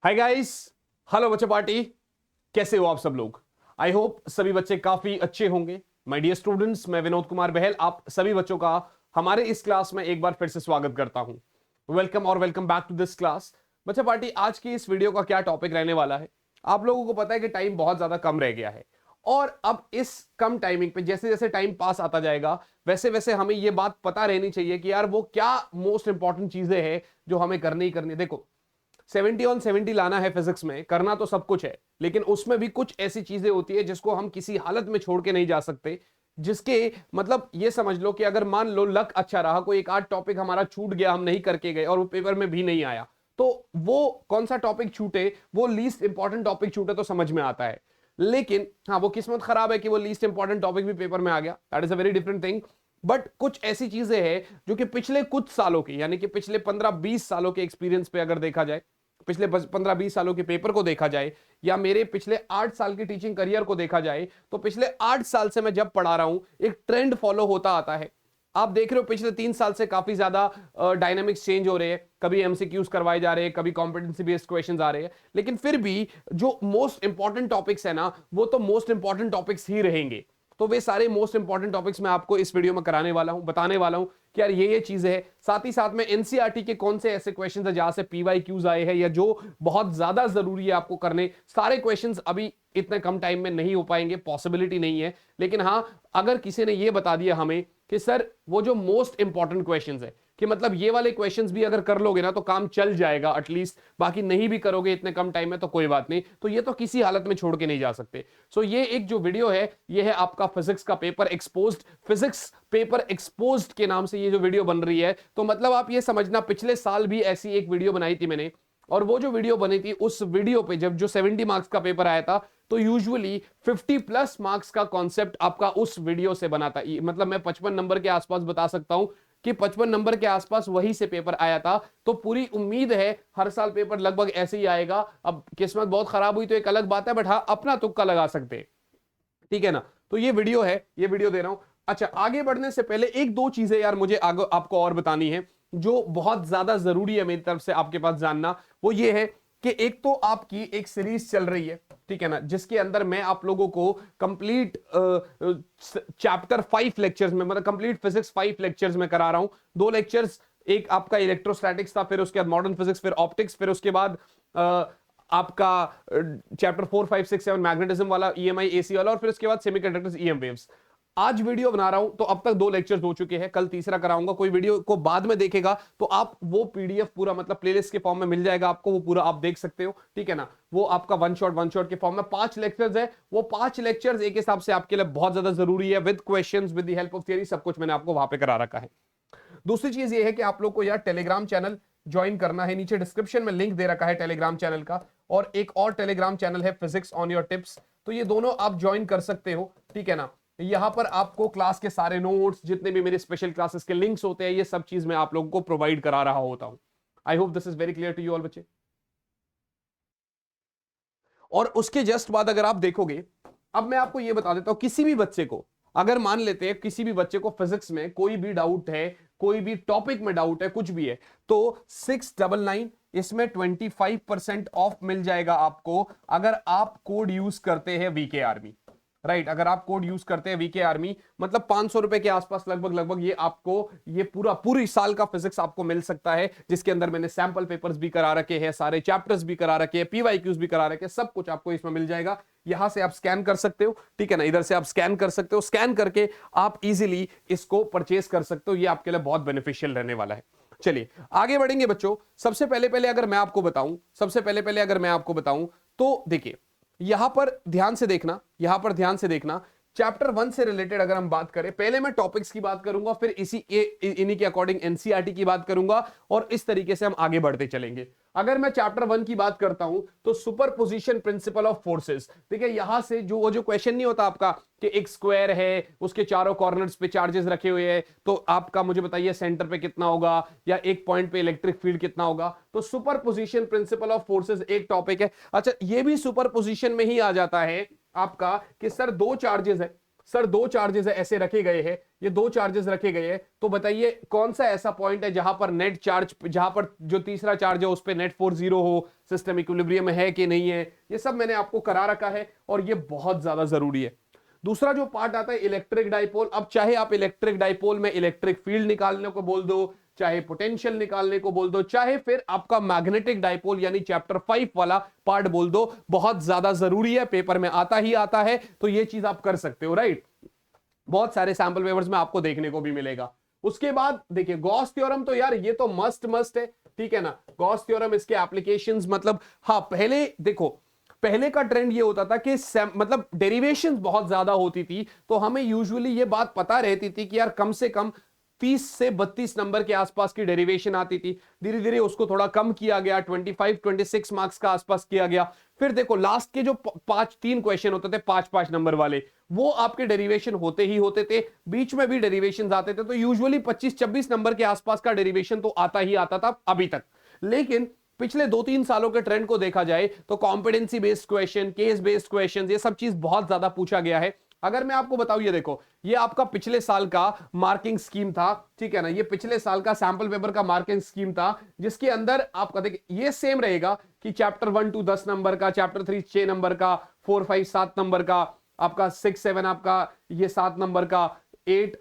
Hi guys, hello बच्चे party. कैसे हो आप सब लोग? आई होप सभी बच्चे काफी अच्छे होंगे। माय डियर स्टूडेंट्स, मैं विनोद कुमार बहल आप सभी बच्चों का हमारे इस क्लास में एक बार फिर से स्वागत करता हूं। वेलकम और welcome back to this class. बच्चे पार्टी, आज की इस वीडियो का क्या टॉपिक रहने वाला है? आप लोगों को पता है कि टाइम बहुत ज्यादा कम रह गया है और अब इस कम टाइमिंग पे जैसे जैसे टाइम पास आता जाएगा वैसे वैसे हमें यह बात पता रहनी चाहिए कि यार वो क्या मोस्ट इंपॉर्टेंट चीजें हैं जो हमें करनी ही करनी। देखो, 70 ऑन 70 लाना है फिजिक्स में, करना तो सब कुछ है, लेकिन उसमें भी कुछ ऐसी चीजें होती है जिसको हम किसी हालत में छोड़ के नहीं जा सकते। जिसके मतलब ये समझ लो कि अगर मान लो लक अच्छा रहा, कोई एक आध टॉपिक हमारा छूट गया, हम नहीं करके गए और वो पेपर में भी नहीं आया, तो वो कौन सा टॉपिक छूटे, वो लीस्ट इंपॉर्टेंट टॉपिक छूटे तो समझ में आता है। लेकिन हाँ, वो किस्मत खराब है कि वो लीस्ट इंपॉर्टेंट टॉपिक भी पेपर में आ गया, that is a very different thing. But कुछ ऐसी चीजें हैं जो कि पिछले कुछ सालों की, यानी कि पिछले 15-20 सालों के एक्सपीरियंस पे अगर देखा जाए, पिछले 15-20 सालों के पेपर को देखा जाए, या मेरे पिछले 8 साल की टीचिंग करियर को देखा जाए, तो पिछले 8 साल से मैं जब पढ़ा रहा हूं एक ट्रेंड फॉलो होता आता है। आप देख रहे हो पिछले 3 साल से काफी ज्यादा डायनामिक्स चेंज हो रहे हैं, कभी एमसीक्यूज करवाए जा रहे हैं, कभी कॉम्पिटेंसी बेस्ड क्वेश्चंस आ रहे हैं, लेकिन फिर भी जो मोस्ट इंपॉर्टेंट टॉपिक्स है ना, वो तो मोस्ट इंपॉर्टेंट टॉपिक्स ही रहेंगे। तो वे सारे मोस्ट इंपॉर्टेंट टॉपिक्स मैं आपको इस वीडियो में कराने वाला हूं, बताने वाला हूं कि यार ये चीजें है। साथ ही साथ में एनसीईआरटी के कौन से ऐसे क्वेश्चंस है जहां से पीवाईक्यूज आए हैं या जो बहुत ज्यादा जरूरी है आपको करने। सारे क्वेश्चंस अभी इतने कम टाइम में नहीं हो पाएंगे, पॉसिबिलिटी नहीं है, लेकिन हाँ, अगर किसी ने ये बता दिया हमें कि सर वो जो मोस्ट इंपॉर्टेंट क्वेश्चंस है, कि मतलब ये वाले क्वेश्चंस भी अगर कर लोगे ना तो काम चल जाएगा एटलीस्ट, बाकी नहीं भी करोगे इतने कम टाइम में तो कोई बात नहीं, तो ये तो किसी हालत में छोड़ के नहीं जा सकते। सो ये एक जो वीडियो है, ये है आपका फिजिक्स का paper exposed, physics paper exposed के नाम से ये जो वीडियो बन रही है। तो मतलब आप ये समझना, पिछले साल भी ऐसी एक वीडियो बनाई थी मैंने, और वो जो वीडियो बनी थी उस वीडियो पे जब जो 70 मार्क्स का पेपर आया था, तो यूजुअली 50+ मार्क्स का कॉन्सेप्ट आपका उस वीडियो से बना था। मतलब मैं 55 नंबर के आसपास बता सकता हूं कि 55 नंबर के आसपास वही से पेपर आया था। तो पूरी उम्मीद है हर साल पेपर लगभग ऐसे ही आएगा। अब किस्मत बहुत खराब हुई तो एक अलग बात है, बट हाँ, अपना तुक्का लगा सकते, ठीक है ना। तो ये वीडियो है, ये वीडियो दे रहा हूं। अच्छा, आगे बढ़ने से पहले एक दो चीजें यार मुझे आगे आपको और बतानी है जो बहुत ज्यादा जरूरी है मेरी तरफ से आपके पास जानना। वो ये है कि एक तो आपकी एक सीरीज चल रही है, ठीक है ना, जिसके अंदर मैं आप लोगों को कंप्लीट चैप्टर 5 लेक्चर्स में, मतलब कंप्लीट फिजिक्स 5 लेक्चर्स में करा रहा हूं। 2 लेक्चर्स, एक आपका इलेक्ट्रोस्टैटिक्स था, फिर उसके बाद मॉडर्न फिजिक्स, फिर ऑप्टिक्स, फिर उसके बाद आपका चैप्टर 4, 5, 6, 7 मैग्नेटिज्म वाला, ईएमआई एसी वाला, और फिर उसके बाद सेमीकंडक्टर्स, ईएम वेव्स। आज वीडियो बना रहा हूं तो अब तक 2 लेक्चर्स हो चुके हैं, कल तीसरा कराऊंगा। कोई वीडियो को बाद में देखेगा तो आप वो पीडीएफ पूरा, मतलब प्लेलिस्ट के फॉर्म में मिल जाएगा आपको, वो पूरा आप देख सकते हो, ठीक है ना। वो आपका वन शॉट के फॉर्म में 5 लेक्चर्स है। वो 5 लेक्चर्स एक हिसाब से आपके लिए बहुत ज्यादा जरूरी है, with questions, with the help of theory, सब कुछ मैंने आपको वहां पे करा रखा है। दूसरी चीज ये है कि आप लोग को यार टेलीग्राम चैनल ज्वाइन करना है। नीचे डिस्क्रिप्शन में लिंक दे रखा है टेलीग्राम चैनल का, और एक और टेलीग्राम चैनल है फिजिक्स ऑन योर टिप्स, तो ये दोनों आप ज्वाइन कर सकते हो, ठीक है ना। यहां पर आपको क्लास के सारे नोट्स, जितने भी मेरे स्पेशल क्लासेस के लिंक्स होते हैं, ये सब चीज मैं आप लोगों को प्रोवाइड करा रहा होता हूं। I hope this is very clear to you all बच्चे। और उसके जस्ट बाद अगर आप देखोगे, अब मैं आपको यह बता देता हूं, किसी भी बच्चे को, अगर मान लेते हैं किसी भी बच्चे को फिजिक्स में कोई भी डाउट है, कोई भी टॉपिक में डाउट है, कुछ भी है, तो 699 इसमें 25% ऑफ मिल जाएगा आपको अगर आप कोड यूज करते हैं वीके आर्मी। राइट, अगर आप कोड यूज करते हैं वीके आर्मी, मतलब 500 रुपए के आसपास लगभग ये आपको, ये पूरी साल का फिजिक्स आपको मिल सकता है, जिसके अंदर मैंने सैंपल पेपर्स भी करा रखे हैं, सारे चैप्टर्स भी करा रखे हैं, पीवाईक्यूज भी करा रखे हैं, सब कुछ आपको इसमें मिल जाएगा। यहां से आप स्कैन कर सकते हो, ठीक है ना, इधर से आप स्कैन कर सकते हो, स्कैन करके आप इजीली इसको परचेस कर सकते हो। ये आपके लिए बहुत बेनिफिशियल रहने वाला है। चलिए आगे बढ़ेंगे बच्चों। सबसे पहले अगर मैं आपको बताऊं, तो देखिए, यहां पर ध्यान से देखना, चैप्टर 1 से रिलेटेड अगर हम बात करें, पहले मैं टॉपिक्स की बात करूंगा, फिर इन्हीं के अकॉर्डिंग एनसीईआरटी की बात करूंगा, और इस तरीके से हम आगे बढ़ते चलेंगे। अगर मैं चैप्टर 1 की बात करता हूं तो सुपरपोजिशन प्रिंसिपल ऑफ फोर्सेस, देखिए यहां से जो क्वेश्चन नहीं होता आपका कि एक स्क्वायर है, उसके चारों कॉर्नर्स पे चार्जेस रखे हुए हैं, तो आपका मुझे बताइए सेंटर पे कितना होगा, या एक पॉइंट पे इलेक्ट्रिक फील्ड कितना होगा। तो सुपरपोजिशन प्रिंसिपल ऑफ फोर्सेस एक टॉपिक है। अच्छा, ये भी सुपरपोजिशन में ही आ जाता है आपका कि सर 2 चार्जेस है, सर दो चार्जेस ऐसे रखे गए हैं, ये दो चार्जेस रखे गए हैं, तो बताइए कौन सा ऐसा पॉइंट है जहां पर नेट चार्ज, जहां पर जो तीसरा चार्ज है उस पर नेट फोर्स जीरो हो, सिस्टम इक्विलिब्रियम है कि नहीं है, ये सब मैंने आपको करा रखा है और ये बहुत ज्यादा जरूरी है। दूसरा जो पार्ट आता है इलेक्ट्रिक डाइपोल, अब चाहे आप इलेक्ट्रिक डाइपोल में इलेक्ट्रिक फील्ड निकालने को बोल दो, चाहे पोटेंशियल निकालने को बोल दो, चाहे फिर आपका मैग्नेटिक डाइपोल यानी चैप्टर 5 वाला पार्ट बोल दो, बहुत ज्यादा जरूरी है, पेपर में आता ही आता है, तो ये चीज आप कर सकते हो, राइट। बहुत सारे सैंपल पेपर्स में आपको देखने को भी मिलेगा। उसके बाद देखिए गॉस थ्योरम, तो यार ये तो मस्ट है, ठीक है ना। गॉस थ्योरम, इसके एप्लीकेशंस, मतलब हाँ पहले देखो, पहले का ट्रेंड ये होता था कि मतलब डेरिवेशंस बहुत ज्यादा होती थी, तो हमें यूजुअली ये बात पता रहती थी कि यार कम से कम 30 से 32 नंबर के आसपास की डेरिवेशन आती थी। धीरे धीरे उसको थोड़ा कम किया गया, 25-26 मार्क्स का आसपास किया गया। फिर देखो लास्ट के जो 3 क्वेश्चन होते थे 5-5 नंबर वाले, वो आपके डेरिवेशन होते ही होते थे, बीच में भी डेरिवेशन आते थे, तो यूजुअली 25-26 नंबर के आसपास का डेरिवेशन तो आता ही आता था अभी तक। लेकिन पिछले 2-3 सालों के ट्रेंड को देखा जाए तो competency based question, case based question, ये सब चीज बहुत ज्यादा पूछा गया है। अगर मैं आपको बताऊं, ये देखो, ये आपका पिछले साल का मार्किंग स्कीम था, ठीक है ना, ये पिछले साल का सैंपल पेपर का मार्किंग स्कीम था, जिसके अंदर आपका देखिए ये सेम रहेगा कि चैप्टर 1 to 10 नंबर का, चैप्टर 3 6 नंबर का, 4 5 7 नंबर का, आपका 6 7 आपका ये 7 नंबर का, 8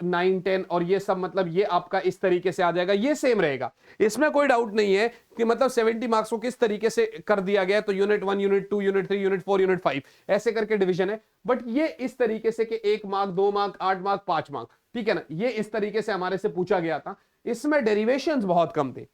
9 10 और ये सब, मतलब ये आपका इस तरीके से आ जाएगा, ये सेम रहेगा, इसमें कोई डाउट नहीं है कि मतलब 70 मार्क्स को किस तरीके से कर दिया गया है। तो unit 1, unit 2, unit 3, unit 4, unit 5 ऐसे करके डिवीजन है, बट ये इस तरीके से कि 1 मार्क, 2 मार्क, 8 मार्क, 5 मार्क, ठीक है ना, ये इस तरीके से हमारे से पूछा गया था। इसमें डेरिवेशंस बहुत कम थे,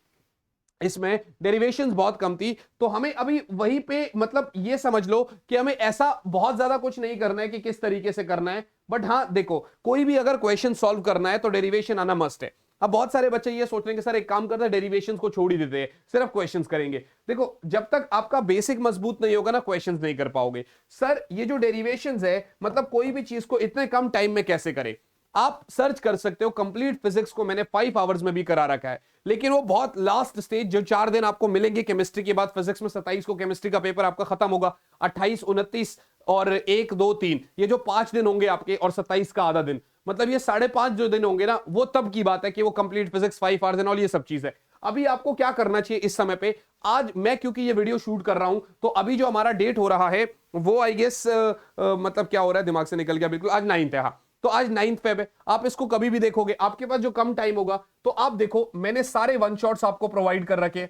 इसमें डेरिवेशंस बहुत कम थी, तो हमें अभी वहीं पे मतलब ये समझ लो कि हमें ऐसा बहुत ज्यादा कुछ नहीं करना है कि किस तरीके से करना है, बट हाँ देखो कोई भी अगर क्वेश्चन सॉल्व करना है तो डेरिवेशन आना मस्ट है। अब बहुत सारे बच्चे ये सोच रहे हैं कि सर एक काम करते हैं डेरिवेशंस को छोड़ ही देते हैं, सिर्फ क्वेश्चंस करेंगे। देखो जब तक आपका बेसिक मजबूत नहीं होगा ना, क्वेश्चंस नहीं कर पाओगे। सर ये जो डेरिवेशंस है, मतलब कोई भी चीज को इतने कम टाइम में कैसे करें, आप सर्च कर सकते हो। कंप्लीट फिजिक्स को मैंने 5 आवर्स में भी करा रखा है, लेकिन वो बहुत लास्ट स्टेज, जो 4 दिन आपको मिलेंगे केमिस्ट्री के बाद, फिजिक्स में 27 को केमिस्ट्री का पेपर आपका खत्म होगा, 28 29 और 1 2 3 ये जो 5 दिन होंगे आपके, और 27 का आधा दिन, मतलब ये 5.5 जो दिन होंगे ना, वो तब की बात है कि वो complete physics 5 hours and all ये सब चीज है। अभी आपको क्या करना चाहिए इस समय पे, आज मैं क्योंकि ये वीडियो शूट कर रहा हूं, तो अभी जो हमारा डेट हो रहा है वो आई गेस मतलब क्या हो रहा है दिमाग से निकल गया बिल्कुल, आज 9th है, हाँ तो आज 9th फेब है। आप इसको कभी भी देखोगे, आपके पास जो कम टाइम होगा, तो आप देखो मैंने सारे वन शॉट्स आपको प्रोवाइड कर रखे,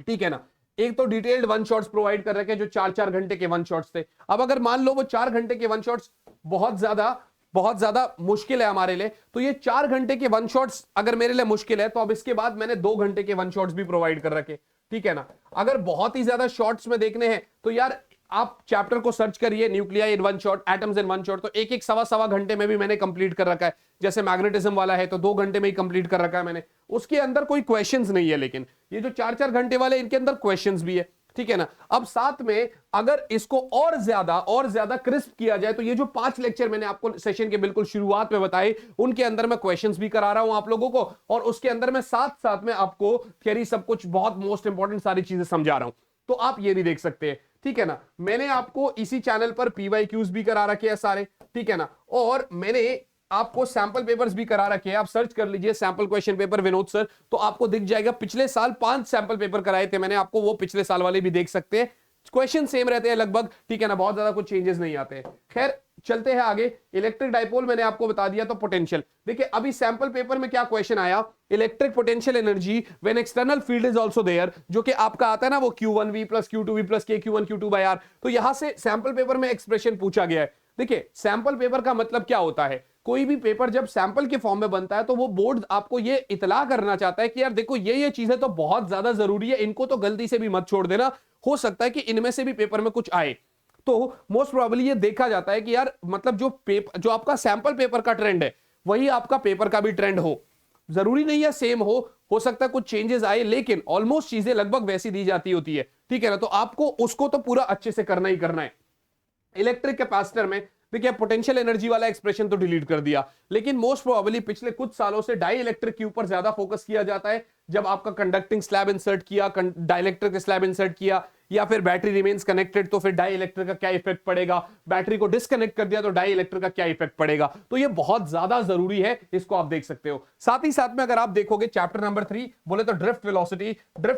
ठीक है ना। एक तो डिटेल्ड वन शॉट्स प्रोवाइड कर रखे जो 4-4 घंटे के वन शॉट्स थे। अब अगर मान लो वो 4 घंटे के वन शॉट्स बहुत ज्यादा मुश्किल है हमारे लिए, तो ये 4 घंटे के वन शॉट्स अगर मेरे लिए मुश्किल है, तो अब इसके बाद मैंने 2 घंटे के वन शॉट्स भी प्रोवाइड कर रखे, ठीक है ना। अगर बहुत ही ज्यादा शॉर्ट्स में देखने हैं तो यार आप चैप्टर को सर्च करिए, nuclei in one shot, atoms in one shot, तो एक सवा घंटे में भी मैंने कंप्लीट कर रखा है। जैसे मैग्नेटिज्म वाला है तो 2 घंटे में ही कंप्लीट कर रखा है मैंने, उसके अंदर कोई क्वेश्चंस नहीं है, लेकिन ये जो 4-4 घंटे वाले इनके अंदर क्वेश्चंस भी है, ठीक है ना। अब साथ में अगर इसको और ज्यादा क्रिस्प किया जाए, तो ये जो 5 लेक्चर मैंने आपको सेशन के बिल्कुल शुरुआत में बताए, उनके अंदर मैं क्वेश्चंस भी करा रहा हूं आप लोगों को, और उसके अंदर मैं साथ में आपको थियरी सब कुछ बहुत मोस्ट इंपॉर्टेंट सारी चीजें समझा रहा हूं, तो आप ये भी देख सकते हैं, ठीक है ना। मैंने आपको इसी चैनल पर PYQs भी करा रखे हैं सारे, ठीक है ना, और मैंने आपको सैंपल पेपर्स भी करा रखे हैं। आप सर्च कर लीजिए sample question paper Vinod sir, तो आपको दिख जाएगा। पिछले साल 5 सैंपल पेपर कराए थे मैंने आपको, वो पिछले साल वाले भी देख सकते हैं, क्वेश्चन सेम रहते हैं लगभग, ठीक है ना, बहुत ज्यादा कुछ चेंजेस नहीं आते हैं। खैर चलते हैं आगे। इलेक्ट्रिक डाइपोल मैंने आपको बता दिया, तो पोटेंशियल देखिए अभी सैंपल पेपर में क्या क्वेश्चन आया, electric potential energy when external field is also there, जो कि आपका आता है ना वो Q1V + Q2V + KQ1 Q2/R, तो यहां से सैंपल पेपर में एक्सप्रेशन पूछा गया है। देखिए सैंपल पेपर का मतलब क्या होता है, कोई भी पेपर जब सैंपल के फॉर्म में बनता है तो वो बोर्ड आपको ये इतला करना चाहता है कि यार देखो ये चीजें तो बहुत ज्यादा जरूरी है, इनको तो गलती से भी मत छोड़ देना, हो सकता है कि इनमें से भी पेपर में कुछ आए। तो मोस्ट प्रोबेबली ये देखा जाता है कि यार मतलब जो आपका सैंपल पेपर का ट्रेंड है वही आपका पेपर का भी ट्रेंड हो, जरूरी नहीं है सेम हो सकता है कुछ चेंजेस आए, लेकिन ऑलमोस्ट चीजें लगभग वैसी दी जाती होती है, ठीक है ना। तो आपको उसको तो पूरा अच्छे से करना ही करना है। इलेक्ट्रिक कैपेसिटर में देखिए पोटेंशियल एनर्जी वाला एक्सप्रेशन तो डिलीट कर दिया, लेकिन मोस्ट प्रोबेबली पिछले कुछ सालों से डाई इलेक्ट्रिक के ऊपर ज्यादा फोकस किया जाता है। जब आपका कंडक्टिंग स्लैब इंसर्ट किया, डाइलेक्ट्रिक स्लैब इंसर्ट किया, या फिर बैटरी रिमेन्स कनेक्टेड तो फिर डाई इलेक्ट्रिक का क्या इफेक्ट पड़ेगा, बैटरी को डिस्कनेक्ट कर दिया तो डाई इलेक्ट्रिक का क्या इफेक्ट पड़ेगा। तो ये बहुत ज्यादा जरूरी है, इसको आप देख सकते हो। साथ ही साथ में अगर आप देखोगे चैप्टर नंबर 3 बोले तो ड्रिफ्ट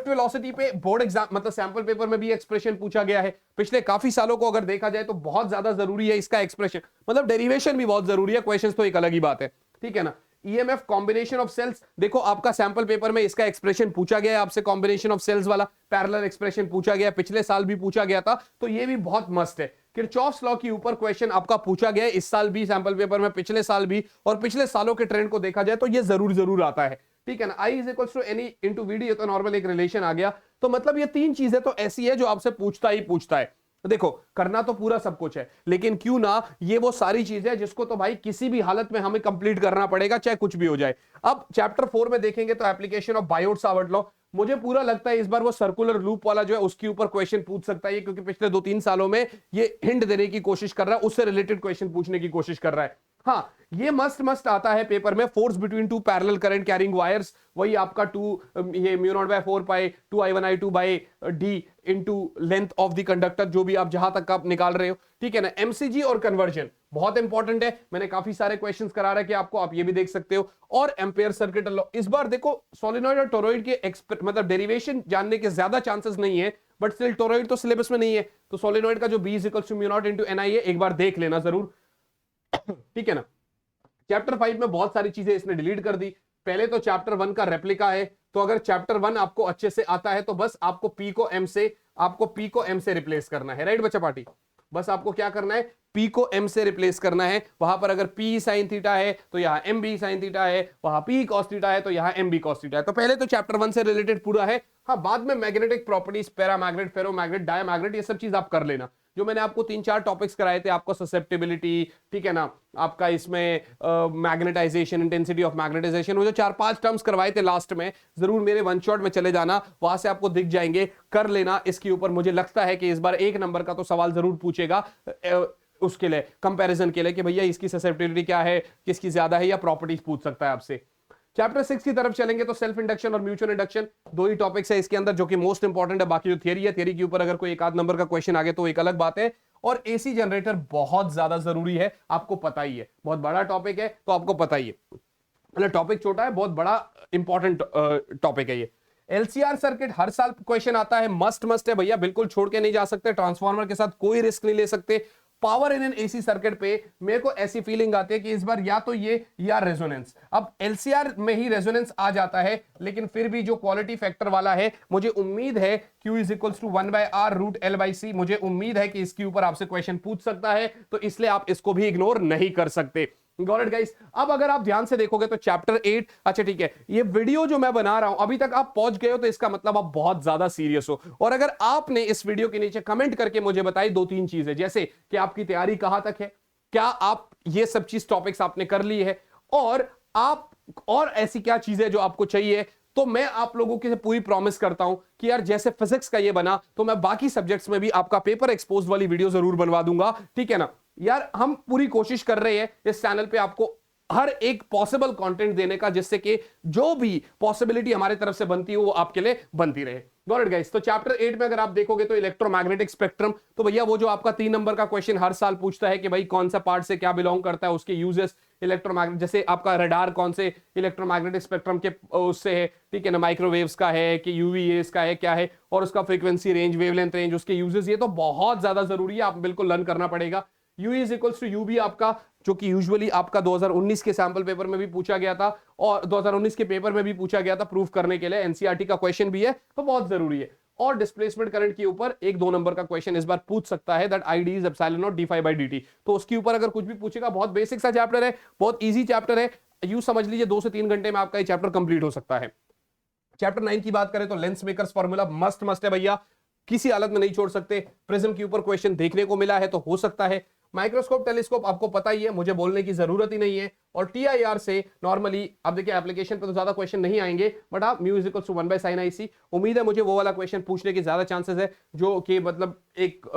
वेलोसिटी पे बोर्ड एग्जाम मतलब सैंपल पेपर में भी एक्सप्रेशन पूछा गया है। पिछले काफी सालों को अगर देखा जाए तो बहुत ज्यादा जरूरी है इसका एक्सप्रेशन, मतलब डेरिवेशन भी बहुत जरूरी है, क्वेश्चंस तो एक अलग ही बात है, ठीक है ना। ईएमएफ कॉम्बिनेशन ऑफ सेल्स, देखो आपका सैंपल पेपर में इसका एक्सप्रेशन पूछा गया है आपसे, कॉम्बिनेशन ऑफ सेल्स वाला पैरेलल एक्सप्रेशन पूछा गया, पिछले साल भी पूछा गया था, तो ये भी बहुत मस्त है। किरचॉफ्स लॉ के ऊपर क्वेश्चन आपका पूछा गया है इस साल भी सैंपल पेपर में, पिछले साल भी, और पिछले सालों के ट्रेंड को देखा जाए तो ये जरूर आता है, ठीक है ना। I is equals to N E into VD, तो नॉर्मल एक रिलेशन आ गया। तो मतलब ये तीन चीजें तो ऐसी है जो आपसे पूछता ही पूछता है। देखो करना तो पूरा सब कुछ है, लेकिन क्यों ना ये वो सारी चीजें जिसको तो भाई किसी भी हालत में हमें कंप्लीट करना पड़ेगा, चाहे कुछ भी हो जाए। अब चैप्टर 4 में देखेंगे तो एप्लीकेशन ऑफ बायोट-सावर्ट लॉ, मुझे पूरा लगता है इस बार वो सर्कुलर लूप वाला जो है उसके ऊपर क्वेश्चन पूछ सकता है, क्योंकि पिछले 2-3 सालों में ये हिंट देने की कोशिश कर रहा है, उससे रिलेटेड क्वेश्चन पूछने की कोशिश कर रहा है। हाँ, ये मस्त आता है पेपर में, force between two parallel current carrying wires, वही आपका 2 ये μ0/4 पाई 2I1I2/d into length of the conductor, जो भी आप जहां तक आप निकाल रहे हो, ठीक है ना। एमसीजी और कन्वर्जन बहुत इंपॉर्टेंट है, मैंने काफी सारे क्वेश्चंस करा रखे आपको, आप ये भी देख सकते हो। और एम्पेयर सर्किट लॉ, इस बार देखो सोलेनॉइड और टोरॉइड के मतलब डेरिवेशन जानने के ज्यादा चांसेस नहीं है, बट स्टिल टोरॉइड तो सिलेबस में नहीं है, तो सोलेनॉइड का जो B = μ0 × Ni है, एक बार देख लेना जरूर, ठीक है ना। चैप्टर 5 में बहुत सारी चीजें इसने डिलीट कर दी। पहले तो चैप्टर 1 का रेप्लिका है, तो अगर चैप्टर 1 आपको अच्छे से आता है तो बस आपको P को M से रिप्लेस करना है, राइट बच्चा पार्टी। बस आपको क्या करना है, P को M से रिप्लेस करना है। वहां पर अगर P sin थीटा है तो यहां MB sin थीटा है, वहां P cos थीटा है तो यहां MB cos थीटा है। तो पहले तो चैप्टर 1 से रिलेटेड पूरा है। हाँ, बाद में मैग्नेटिक प्रॉपर्टीज, पैरामैग्नेट, फेरोमैग्नेट, डायमैग्नेट, ये सब चीज आप कर लेना। जो मैंने आपको 3-4 टॉपिक्स कराए थे, आपको ससेप्टिबिलिटी, ठीक है ना, आपका इसमें मैग्नेटाइजेशन, इंटेंसिटी ऑफ मैग्नेटाइजेशन, वो जो 4-5 टर्म्स करवाए थे लास्ट में, जरूर मेरे वन शॉट में चले जाना, वहां से आपको दिख जाएंगे, कर लेना। इसके ऊपर मुझे लगता है कि इस बार 1 नंबर का तो सवाल जरूर पूछेगा उसके लिए, कंपैरिजन के लिए, कि भैया इसकी ससेप्टिबिलिटी क्या है, किसकी ज्यादा है, या प्रॉपर्टीज पूछ सकता है आपसे। चैप्टर 6 की तरफ चलेंगे तो सेल्फ इंडक्शन और म्यूचुअल इंडक्शन, 2 ही टॉपिक्स है इसके अंदर जो कि मोस्ट इंपॉर्टेंट है। बाकी जो थियरी है, थियरी के ऊपर अगर कोई 1-8 नंबर का क्वेश्चन आ गया तो एक अलग बात है। और एसी जनरेटर बहुत ज्यादा जरूरी है, आपको पता ही है, बहुत बड़ा टॉपिक है, तो आपको पता ही है, मतलब टॉपिक छोटा है, बहुत बड़ा इंपॉर्टेंट टॉपिक है ये। एलसीआर सर्किट हर साल क्वेश्चन आता है, मस्ट है भैया, बिल्कुल छोड़ के नहीं जा सकते। ट्रांसफार्मर के साथ कोई रिस्क नहीं ले सकते। Power in an AC circuit पे मेरे को ऐसी फीलिंग आती है कि इस बार या तो ये या रेजोनेंस। अब एलसीआर में ही रेजोनेंस आ जाता है, लेकिन फिर भी जो क्वालिटी फैक्टर वाला है, मुझे उम्मीद है Q = 1/R√L/C, मुझे उम्मीद है कि इसके ऊपर आपसे क्वेश्चन पूछ सकता है, तो इसलिए आप इसको भी इग्नोर नहीं कर सकते। Got it guys. अब अगर आप ध्यान से देखोगे तो चैप्टर 8, अच्छा ठीक है, ये वीडियो जो मैं बना रहा हूं अभी तक आप पहुंच गए हो तो इसका मतलब आप बहुत ज्यादा सीरियस हो। और अगर आपने इस वीडियो के नीचे कमेंट करके मुझे बताई 2-3 चीजें, जैसे कि आपकी तैयारी कहां तक है, क्या आप ये सब चीज टॉपिक्स आपने कर ली है, और ऐसी क्या चीजें जो आपको चाहिए, तो मैं आप लोगों की पूरी प्रॉमिस करता हूं कि यार जैसे फिजिक्स का ये बना, तो मैं बाकी सब्जेक्ट्स में भी आपका पेपर एक्सपोज वाली वीडियो जरूर बनवा दूंगा, ठीक है ना। यार हम पूरी कोशिश कर रहे हैं इस चैनल पे आपको हर एक पॉसिबल कंटेंट देने का, जिससे कि जो भी पॉसिबिलिटी हमारे तरफ से बनती है वो आपके लिए बनती रहे। Got it guys. तो चैप्टर 8 में अगर आप देखोगे तो इलेक्ट्रोमैग्नेटिक स्पेक्ट्रम, तो भैया वो जो आपका 3 नंबर का क्वेश्चन हर साल पूछता है कि भाई कौन सा पार्ट से क्या बिलोंग करता है, उसके यूजेस इलेक्ट्रोमैग्नेट, जैसे आपका रडार कौन से इलेक्ट्रोमैग्नेटिक स्पेक्ट्रम के उससे है, ठीक है ना, माइक्रोवेव्स का है कि यूवी का है, क्या है, और उसका फ्रीक्वेंसी रेंज, वेवलेंथ रेंज, उसके यूजेस, ये तो बहुत ज्यादा जरूरी है, आप बिल्कुल लर्न करना पड़ेगा। U = UV आपका, जो कि यूजुअली आपका 2019 के सैंपल पेपर में भी पूछा गया था और 2019 के पेपर में भी पूछा गया था, प्रूफ करने के लिए एनसीईआरटी का क्वेश्चन भी है, तो बहुत जरूरी है। और डिस्प्लेसमेंट करंट के ऊपर 1-2 नंबर का क्वेश्चन इस बार पूछ सकता है, दैट ID is ε0 dφ/dt, तो उसके ऊपर अगर कुछ भी पूछेगा, बहुत बेसिक सा चैप्टर है, बहुत इजी चैप्टर है, यूं समझ लीजिए 2 से 3 घंटे में आपका ये चैप्टर कंप्लीट हो सकता है। चैप्टर 9 की बात करें तो लेंस मेकर्स फॉर्मूला मस्त है भैया, किसी हालत में नहीं छोड़ सकते। प्रिज्म के ऊपर क्वेश्चन देखने को मिला है तो हो सकता है। माइक्रोस्कोप, टेलीस्कोप आपको पता ही है, मुझे बोलने की जरूरत ही नहीं है। और टीआईआर से नॉर्मली आप देखिए एप्लीकेशन पे तो ज्यादा क्वेश्चन नहीं आएंगे, बट आप μ = 1/sin IC, उम्मीद है मुझे वो वाला क्वेश्चन पूछने की ज्यादा चांसेस है, जो कि मतलब एक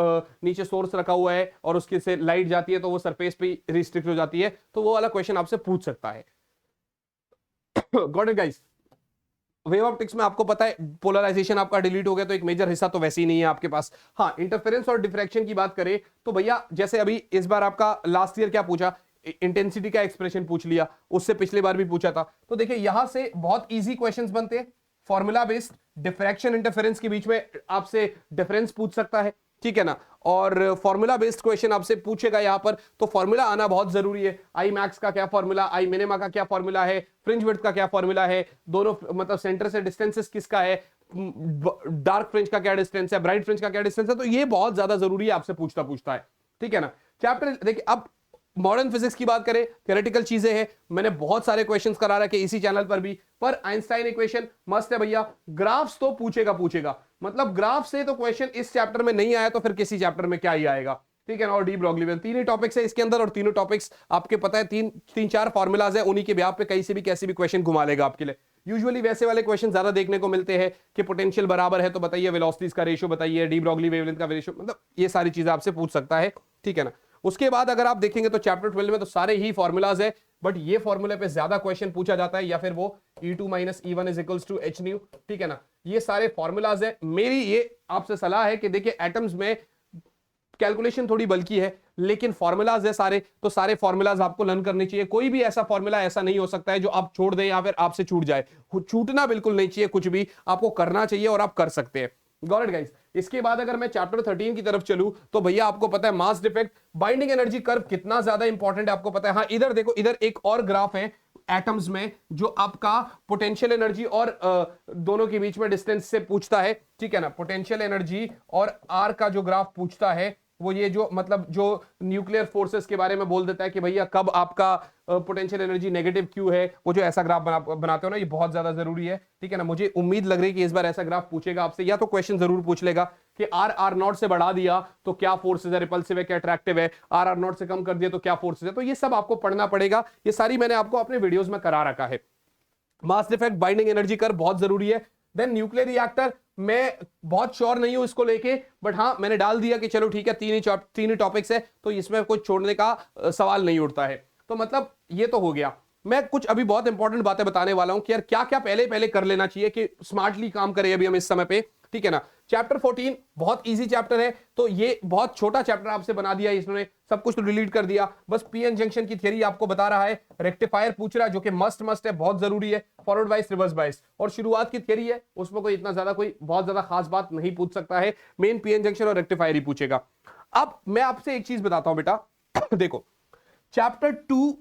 नीचे सोर्स रखा हुआ है और उसके से लाइट जाती है तो वो सरफेस पे रिस्ट्रिक्ट हो जाती है, तो वो वाला क्वेश्चन आपसे पूछ सकता है। Got it guys. Wave optics में आपको पता है पोलराइजेशन आपका डिलीट हो गया तो एक मेजर हिस्सा तो वैसे ही नहीं है आपके पास। हाँ, इंटरफेरेंस और डिफ्रैक्शन की बात करें तो भैया जैसे अभी इस बार आपका लास्ट ईयर क्या पूछा, इंटेंसिटी का एक्सप्रेशन पूछ लिया, उससे पिछले बार भी पूछा था। तो देखिए यहां से बहुत इजी क्वेश्चंस बनते हैं, फॉर्मूला बेस्ड, डिफ्रैक्शन इंटरफेरेंस के बीच में आपसे डिफरेंस पूछ सकता है, ठीक है ना, और फॉर्मूला बेस्ड क्वेश्चन आपसे पूछेगा यहां पर, तो फॉर्मूला आना बहुत जरूरी है। आई मैक्स का क्या फॉर्मूला, आई मिनिमा का क्या फॉर्मूला है, फ्रिंज विड्थ का क्या फॉर्मूला है, दोनों मतलब सेंटर से डिस्टेंसेस किसका है, डार्क फ्रिंज का क्या डिस्टेंस है, ब्राइट फ्रिंज का क्या डिस्टेंस है, तो ये बहुत ज्यादा जरूरी है, आपसे पूछता है, ठीक है ना। चैप्टर देखिए, अब मॉडर्न फिजिक्स की बात करें, थ्योरेटिकल चीजें हैं, मैंने बहुत सारे क्वेश्चंस करा रखे इसी चैनल पर भी, पर आइंस्टाइन इक्वेशन मस्त है भैया, ग्राफ्स तो पूछेगा, मतलब ग्राफ से तो क्वेश्चन इस चैप्टर में नहीं आया तो फिर किसी चैप्टर में क्या ही आएगा, ठीक है ना। और डी ब्रॉगली तीन ही टॉपिक्स है इसके अंदर, और तीनों टॉपिक्स आपके पता है तीन चार फॉर्मुलाज है, उन्हीं के ब्याह पे कहीं से भी कैसे भी क्वेश्चन घुमा लेगा आपके लिए। यूजुअली वैसे वाले क्वेश्चन ज्यादा देखने को मिलते हैं कि पोटेंशियल बराबर है तो बताइए वेलोसिटीज का रेशियो बताइए, डी ब्रॉगली वेवलेंथ का रेशियो, मतलब ये सारी चीजें आपसे पूछ सकता है, ठीक है ना। उसके बाद अगर आप देखेंगे तो चैप्टर 12 में तो सारे ही फॉर्मूलाज है, बट ये फॉर्मूले पे ज्यादा क्वेश्चन पूछा जाता है, या फिर वो E2 - E1 = h न्यू, ठीक है ना। ये सारे फॉर्मूलाज है। मेरी ये आपसे सलाह है कि देखिए एटम्स में कैलकुलेशन थोड़ी बल्कि है, लेकिन फॉर्मूलाज है सारे, तो सारे फॉर्मूलाज आपको लर्न करने चाहिए। कोई भी ऐसा फॉर्मूला ऐसा नहीं हो सकता है जो आप छोड़ दें या फिर आपसे छूट जाए, छूटना बिल्कुल नहीं चाहिए, कुछ भी आपको करना चाहिए और आप कर सकते हैं। Got it guys. इसके बाद अगर मैं चैप्टर 13 की तरफ चलूं तो भैया आपको पता है mass defect, binding energy curve कितना ज्यादा इंपॉर्टेंट है आपको पता है। हाँ, इधर देखो, इधर एक और ग्राफ है एटम्स में जो आपका पोटेंशियल एनर्जी और दोनों के बीच में डिस्टेंस से पूछता है, ठीक है ना। पोटेंशियल एनर्जी और आर का जो ग्राफ पूछता है वो ये जो मतलब जो न्यूक्लियर फोर्सेस के बारे में बोल देता है कि भैया कब आपका पोटेंशियल एनर्जी नेगेटिव क्यों है, वो जो ऐसा ग्राफ बनाते हो ना, ये बहुत ज्यादा जरूरी है, ठीक है ना। मुझे उम्मीद लग रही है कि इस बार ऐसा ग्राफ पूछेगा आपसे, या तो क्वेश्चन जरूर पूछ लेगा कि आर नॉट से बढ़ा दिया तो क्या फोर्सेज है, रिपल्सिव है क्या अट्रैक्टिव है, आर नॉट से कम कर दिया तो क्या फोर्सेज है, तो ये सब आपको पढ़ना पड़ेगा। ये सारी मैंने आपको अपने वीडियोस में करा रखा है। Mass defect, binding energy curve बहुत जरूरी है। देन न्यूक्लियर रिएक्टर, मैं बहुत श्योर नहीं हूं इसको लेके, बट हाँ मैंने डाल दिया कि चलो ठीक है, तीन ही टॉपिक्स है तो इसमें कुछ छोड़ने का सवाल नहीं उठता है। तो मतलब ये तो हो गया। मैं कुछ अभी बहुत इंपॉर्टेंट बातें बताने वाला हूं कि यार क्या क्या पहले कर लेना चाहिए कि स्मार्टली काम करें अभी हम इस समय पे, ठीक है ना। चैप्टर 14 बहुत इजी चैप्टर है, तो ये बहुत छोटा चैप्टर आपसे बना दिया इसने, सब कुछ तो डिलीट कर दिया, बस पीएन जंक्शन की थ्योरी आपको बता रहा है, रेक्टिफायर पूछ रहा है जो कि मस्ट है, बहुत जरूरी है, फॉरवर्ड बाइस रिवर्स बाइस, और शुरुआत की थ्योरी है, उसमें कोई इतना ज्यादा कोई बहुत ज्यादा खास बात नहीं पूछ सकता है, मेन पीएन जंक्शन और रेक्टिफायर ही पूछेगा। अब मैं आपसे एक चीज बताता हूं बेटा, देखो चैप्टर 2,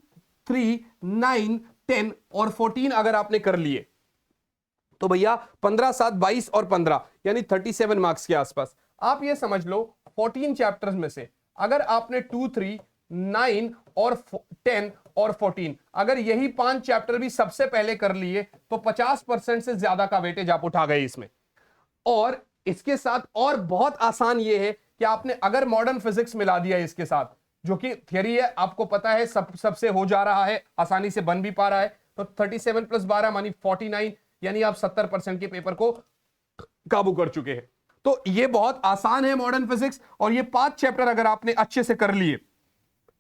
3, 9, 10 और 14 अगर आपने कर लिए तो भैया 15, 7, 22 और 15 यानी 37 मार्क्स के आसपास। आप ये समझ लो 14 चैप्टर्स में से अगर आपने 2, 3, 9 और 10 और 14 अगर यही 5 चैप्टर भी सबसे पहले कर लिए तो 50% से ज्यादा का वेटेज आप उठा गए इसमें। और इसके साथ और बहुत आसान ये है कि आपने अगर मॉडर्न फिजिक्स मिला दिया इसके साथ, जो कि थियरी है आपको पता है सबसे हो जा रहा है, आसानी से बन भी पा रहा है, तो 37 + 12 मानी 49, यानी आप 70% के पेपर को काबू कर चुके हैं। तो ये बहुत आसान है मॉडर्न फिजिक्स, और ये 5 चैप्टर अगर आपने अच्छे से कर लिए,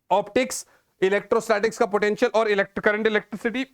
ऑप्टिक्स, इलेक्ट्रोस्टैटिक्स का पोटेंशियल और करंट इलेक्ट्रिसिटी,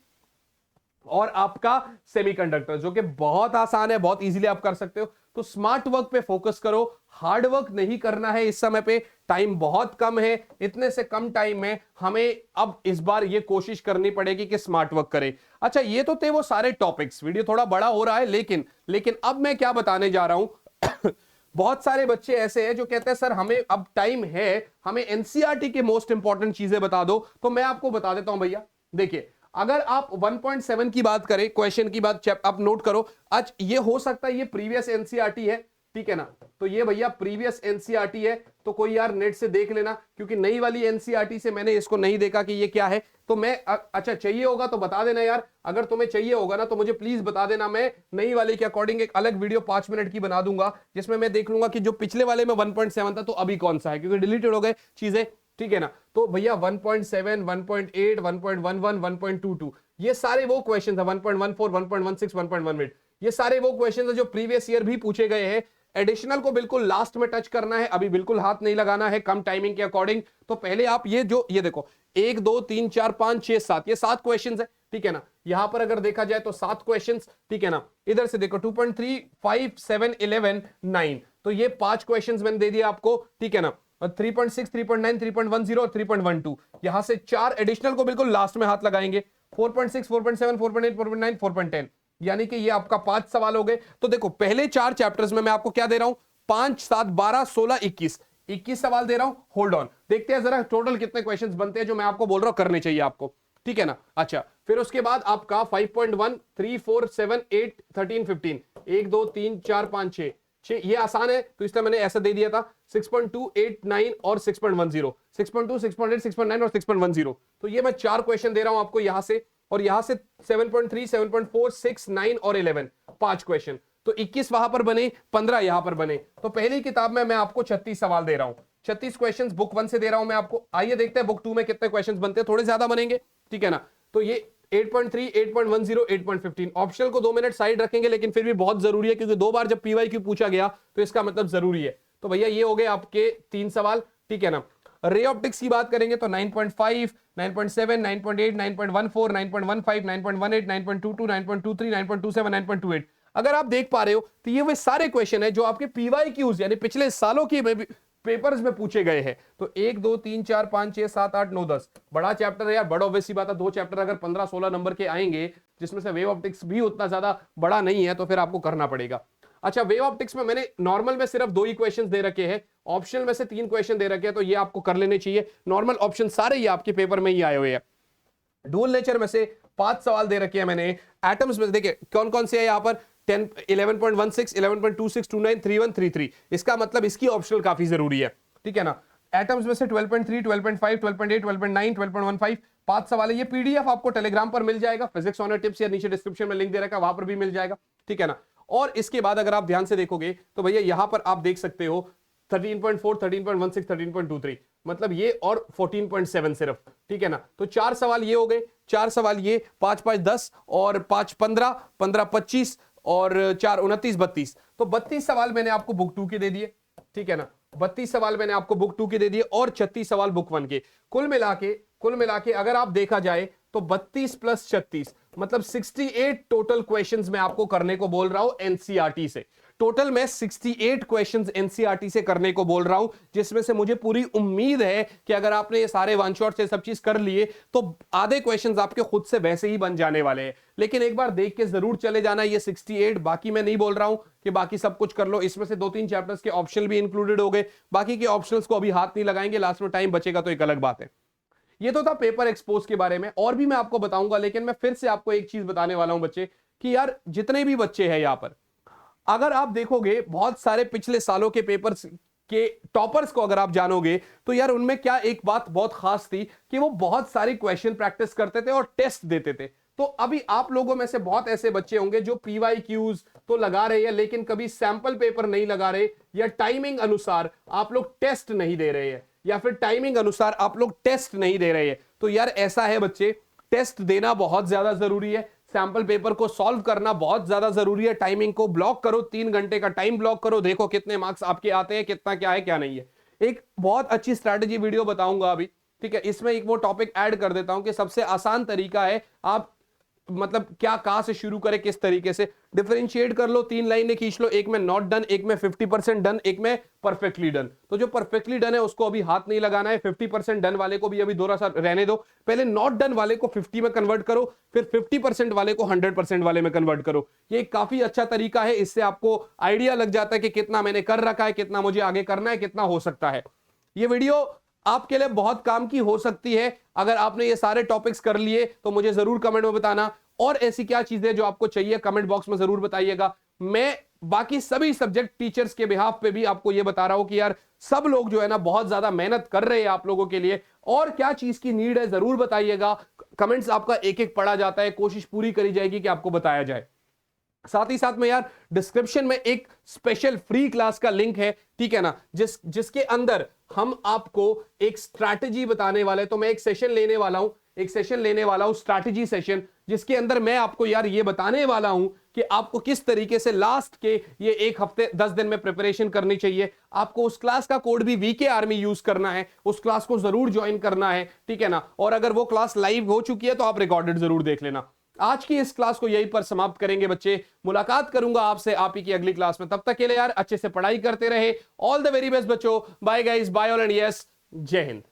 और आपका सेमीकंडक्टर, जो कि बहुत आसान है, बहुत इजीली आप कर सकते हो। तो स्मार्ट वर्क पे फोकस करो, हार्ड वर्क नहीं करना है इस समय पे, टाइम बहुत कम है, इतने से कम टाइम में हमें अब इस बार ये कोशिश करनी पड़ेगी कि स्मार्ट वर्क करें। अच्छा, ये तो थे वो सारे टॉपिक्स, वीडियो थोड़ा बड़ा हो रहा है, लेकिन अब मैं क्या बताने जा रहा हूं बहुत सारे बच्चे ऐसे हैं जो कहते हैं सर हमें अब टाइम है, हमें एनसीईआरटी के मोस्ट इंपॉर्टेंट चीजें बता दो। तो मैं आपको बता देता हूं भैया, देखिए अगर आप 1.7 की बात करें, क्वेश्चन की बात आप नोट करो, आज ये हो सकता है ये प्रीवियस एनसीईआरटी है, ठीक है ना, तो ये भैया प्रीवियस एनसीईआरटी है, तो कोई यार नेट से देख लेना, क्योंकि नई वाली एनसीईआरटी से मैंने इसको नहीं देखा कि ये क्या है। तो मैं अच्छा चाहिए होगा तो बता देना यार, अगर तुम्हें चाहिए होगा ना तो मुझे प्लीज बता देना, मैं नई वाले के अकॉर्डिंग एक अलग वीडियो 5 मिनट की बना दूंगा, जिसमें मैं देख लूंगा कि जो पिछले वाले में 1.7 था तो अभी कौन सा है, क्योंकि डिलीटेड हो गए चीजें, ठीक है ना। तो भैया 1.7, 1.8, 1.11, 1.22 ये सारे वो क्वेश्चन है, 1.14, 1.16, 1.18 ये सारे वो क्वेश्चन है जो प्रीवियस ईयर भी पूछे गए हैं। एडिशनल को बिल्कुल लास्ट में टच करना है, अभी बिल्कुल हाथ नहीं लगाना है, कम टाइमिंग के अकॉर्डिंग। तो पहले आप ये देखो 1, 2, 3, 4, 5, 6, 7 ये 7 क्वेश्चन है, ठीक है ना। यहां पर अगर देखा जाए तो 7 क्वेश्चंस, ठीक है ना। इधर से देखो 2.3, 5, 7, 11, 9, तो ये 5 क्वेश्चंस मैंने दे दिया आपको, ठीक है ना। 3.6, 3.9, 3.10 और 3.12, यहां से 4 एडिशनल को बिल्कुल लास्ट में हाथ लगाएंगे। 4.6, 4.7, 4.8, 4.9, 4.10, यानी कि ये आपका 5 सवाल हो गए। तो देखो पहले 4 चैप्टर्स में मैं आपको क्या दे रहा हूं, 5, 7, 12, 16, 21 सवाल दे रहा हूं। होल्ड ऑन, देखते हैं जरा टोटल कितने क्वेश्चंस बनते हैं जो मैं आपको बोल रहा हूं करने चाहिए आपको, ठीक है ना। अच्छा, फिर उसके बाद आपका 5.1, 3, 4, 7, 8, 13, 15, 1, 2, 3, 4, 5, 6, ये आसान है तो इसलिए मैंने ऐसा दे दिया था। 6.2, 8, 9 और 6.10, 6.2, 6.8, 6.9 और 6.10, तो ये मैं 4 क्वेश्चन दे रहा हूं आपको यहां से, और यहां से 7.3, 7.4, 6, 9 और 11, 5 क्वेश्चन, तो 21 वहां पर बने, 15 यहां पर बने। तो पहली किताब में मैं आपको 36 सवाल दे रहा हूं, 36 क्वेश्चंस बुक 1 से दे रहा हूं मैं आपको। आइए देखते हैं बुक 2 में कितने क्वेश्चंस बनते हैं, थोड़े ज्यादा बनेंगे, ठीक है ना। तो ये 8.3, 8.10, 8.15, ऑप्शनल को 2 मिनट साइड रखेंगे, लेकिन फिर भी बहुत जरूरी है क्योंकि 2 बार जब पीवाईक्यू पूछा गया तो इसका मतलब जरूरी है। तो भैया ये हो गए आपके 3 सवाल, ठीक है ना। रे ऑप्टिक्स की बात करेंगे तो 9.5, 9.7, 9.8, 9.14, 9.15, 9.18, 9.22, 9.23, 9.27, 9.28। अगर आप देख पा रहे हो तो ये वे सारे क्वेश्चन है जो आपके पीवाईक्यूज यानी पिछले सालों की पेपर्स में पूछे गए हैं। तो 1, 2, 3, 4, 5, 6, 7, 8, 9, 10, बड़ा चैप्टर है यार, बड़ा ऑब्वियस सी बात है। 2 चैप्टर अगर 15, 16 नंबर के आएंगे, जिसमें से वेव ऑप्टिक्स भी उतना ज्यादा बड़ा नहीं है, तो फिर आपको करना पड़ेगा। अच्छा, वेव ऑप्टिक्स में मैंने नॉर्मल में सिर्फ 2 ही क्वेश्चन दे रखे हैं, ऑप्शनल में से 3 क्वेश्चन दे रखे हैं, तो ये आपको कर लेने चाहिए। नॉर्मल ऑप्शन सारे ये आपके पेपर में ही आए हुए हैं। डुअल नेचर में से 5 सवाल दे रखे हैं मैंने। एटम्स में देखिए कौन कौन से है यहाँ पर, 10, 11.16, 11.26, 29, 31, 33, इसका मतलब इसकी ऑप्शनल काफी जरूरी है, ठीक है ना। एटम्स में से 12.3, 12.5, 12.8, 12.9, 12.15, 5 सवाल है। ये पीडीएफ आपको टेलीग्राम पर मिल जाएगा, फिजिक्स ऑनर टिप्स, या नीचे डिस्क्रिप्शन में लिंक दे रखा है, वहां पर भी मिल जाएगा, ठीक है ना। और इसके बाद अगर आप ध्यान से देखोगे तो भैया यहां पर आप देख सकते हो 13.4, 13.16, 13.23, मतलब ये और 14.7 सिर्फ, ठीक है ना। तो 4 सवाल ये हो गए, 4 सवाल ये, 5, 5, 10 और 5, 15, 15, 25 और 4, 29, 32, तो 32 सवाल मैंने आपको बुक 2 के दे दिए, ठीक है ना। 32 सवाल मैंने आपको बुक 2 के दे दिए और 36 सवाल बुक 1 के। कुल मिला के अगर आप देखा जाए तो 32 प्लस 36 मतलब 68 टोटल क्वेश्चंस मैं आपको करने को बोल रहा हूं एनसीईआरटी से। टोटल मैं 68 क्वेश्चंस एनसीईआरटी से करने को बोल रहा हूं, जिसमें से मुझे पूरी उम्मीद है कि अगर आपने ये सारे वन शॉट से सब चीज कर लिए तो आधे क्वेश्चंस आपके खुद से वैसे ही बन जाने वाले हैं। लेकिन एक बार देख के जरूर चले जाना ये 68, बाकी मैं नहीं बोल रहा हूं कि बाकी सब कुछ कर लो, इसमें से 2-3 चैप्टर्स के ऑप्शनल भी इंक्लूडेड हो गए, बाकी के ऑप्शनल्स को अभी हाथ नहीं लगाएंगे, लास्ट में टाइम बचेगा तो एक अलग बात है। ये तो था पेपर एक्सपोज के बारे में, और भी मैं आपको बताऊंगा, लेकिन मैं फिर से आपको एक चीज बताने वाला हूं बच्चे, कि यार जितने भी बच्चे हैं यहां पर, अगर आप देखोगे बहुत सारे पिछले सालों के पेपर्स के टॉपर्स को अगर आप जानोगे तो यार उनमें क्या एक बात बहुत खास थी कि वो बहुत सारी क्वेश्चन प्रैक्टिस करते थे और टेस्ट देते थे। तो अभी आप लोगों में से बहुत ऐसे बच्चे होंगे जो पीवाईक्यूज तो लगा रहे हैं लेकिन कभी सैंपल पेपर नहीं लगा रहे, या टाइमिंग अनुसार आप लोग टेस्ट नहीं दे रहे हैं, या फिर टाइमिंग अनुसार आप लोग टेस्ट नहीं दे रहे हैं। तो यार ऐसा है बच्चे, टेस्ट देना बहुत ज्यादा जरूरी है, सैंपल पेपर को सॉल्व करना बहुत ज्यादा जरूरी है। टाइमिंग को ब्लॉक करो, 3 घंटे का टाइम ब्लॉक करो, देखो कितने मार्क्स आपके आते हैं, कितना क्या है क्या नहीं है। एक बहुत अच्छी स्ट्रैटेजी वीडियो बताऊंगा अभी, ठीक है। इसमें एक वो टॉपिक ऐड कर देता हूं कि सबसे आसान तरीका है आप मतलब क्या कहां से शुरू करें, किस तरीके से डिफरेंशिएट कर लो, 3 लाइनें खींच लो, एक में नॉट डन, एक में 50% डन, एक में परफेक्टली डन। तो जो परफेक्टली डन है उसको अभी हाथ नहीं लगाना है, 50% डन वाले को भी अभी थोड़ा सा रहने दो, पहले नॉट डन वाले को 50 में कन्वर्ट करो, फिर 50% वाले को 100% वाले में कन्वर्ट करो। ये काफी अच्छा तरीका है, इससे आपको आइडिया लग जाता है कि कितना मैंने कर रखा है, कितना मुझे आगे करना है, कितना हो सकता है। ये वीडियो आपके लिए बहुत काम की हो सकती है। अगर आपने ये सारे टॉपिक्स कर लिए तो मुझे जरूर कमेंट में बताना, और ऐसी क्या चीजें जो आपको चाहिए कमेंट बॉक्स में जरूर बताइएगा। मैं बाकी सभी सब्जेक्ट टीचर्स के बिहाफ पे भी आपको ये बता रहा हूं कि यार सब लोग जो है ना बहुत ज्यादा मेहनत कर रहे हैं आप लोगों के लिए, और क्या चीज की नीड है जरूर बताइएगा। कमेंट्स आपका एक एक पढ़ा जाता है, कोशिश पूरी करी जाएगी कि आपको बताया जाए। साथ ही साथ में यार डिस्क्रिप्शन में एक स्पेशल फ्री क्लास का लिंक है, ठीक है ना, जिसके अंदर हम आपको एक स्ट्रैटेजी बताने वाले, तो मैं एक सेशन लेने वाला हूं स्ट्रैटेजी सेशन, जिसके अंदर मैं आपको यार ये बताने वाला हूं कि आपको किस तरीके से लास्ट के ये 1 हफ्ते 10 दिन में प्रिपरेशन करनी चाहिए। आपको उस क्लास का कोड भी वीके आर्मी यूज करना है, उस क्लास को जरूर ज्वाइन करना है, ठीक है ना। और अगर वो क्लास लाइव हो चुकी है तो आप रिकॉर्डेड जरूर देख लेना। आज की इस क्लास को यहीं पर समाप्त करेंगे बच्चे। मुलाकात करूंगा आपसे आप ही की अगली क्लास में। तब तक के लिए यार अच्छे से पढ़ाई करते रहे। ऑल द वेरी बेस्ट बच्चों। Bye guys, bye all and yes, जय हिंद।